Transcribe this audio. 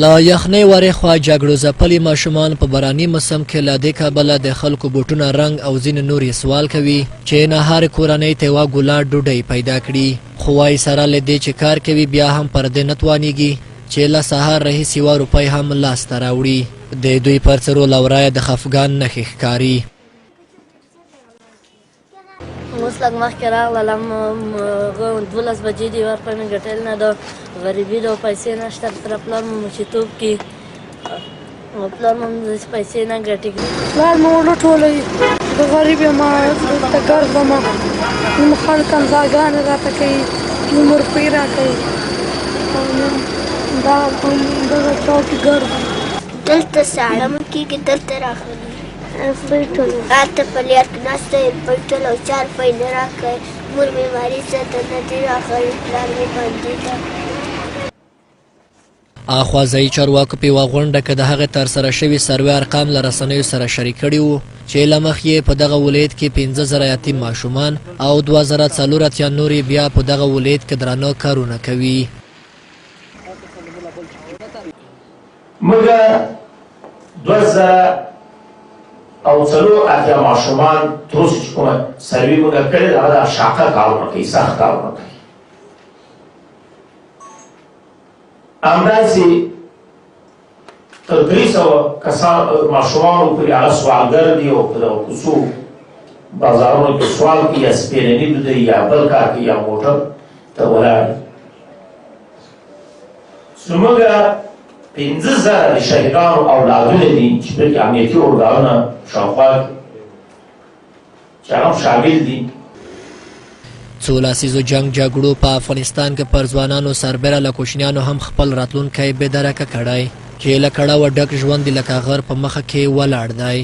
لا یخنۍ ورېخوا جګړو ځپلي ماشومان په باراني موسم کې له دې کبله د خلکو بوټونه رنګ او ځینې نور یې سوال کوي چې نه هرې کورنۍ ته یوه ګوله ډوډۍ پیدا کړي خو وایي سره له دې چې کار کوي بیا هم پر دې نه توانېږي چې له سهار راهیسې یوه روپۍ هم لاسته راوړي د دوی پر څرو له ورایه د خفګان نښې ښکاري اوس لږ مخکې راغلم 12 بجې دي ورپه مې ګټل نه ده غریبي ده او پیسې نشته سره پلار مې مشرتوب کې او پلار مې همداسې پیسې نه ګټي پلار مې ولټولوي زه غریب یم دلته ګرځم خلک امضاګانې راته کوي نوم روپۍ راکوي دغه چوکې ګرځم دلته ساړه مو کېږي دلته راغلي راته په لیار کې ناسته یم پټول او 4 روپۍ نه راکوي مور مې مریض ده نه دي راغلی پلار مې بندي ده اخوا ځایي چارواکو په یوه غونډه کې د هغې ترسره شوي سروې ارقام له رسنیو سره شریک کړي وو چې له مخې یې په دغه ولایت کې 15,000 یتیم ماشومان او 2,040 نور یې بیا په دغه ولایت کې درانه کارونه کوي موږ 2,040 ماشومان تر اوسه چې کومه سروې موږ کړې ده هغه د شاقه کارونه کوي سخت کارونه کوي همداسې تر 300 کسان ماشومانو پورې هغه سوالګر دي او په دغه کوڅو بازارونو کې سوال کوي یا سپېرني دوی یا بل کار کوي یا موټر ته ولاړ دي زموږ 15,000 د شهیدانو اولادونه دي چې پکې امنیتي ارګانونه شاوخوا چې هغه هم شامل دي څو لسیزو جنګ جګړو په افغانستان کې پر ځوانانو سربیره له کوچنیانو هم خپل راتلونکی بې درکه کړی چې له کړاوه ډک ژوند یې لکه غر په مخه کې ولاړ دی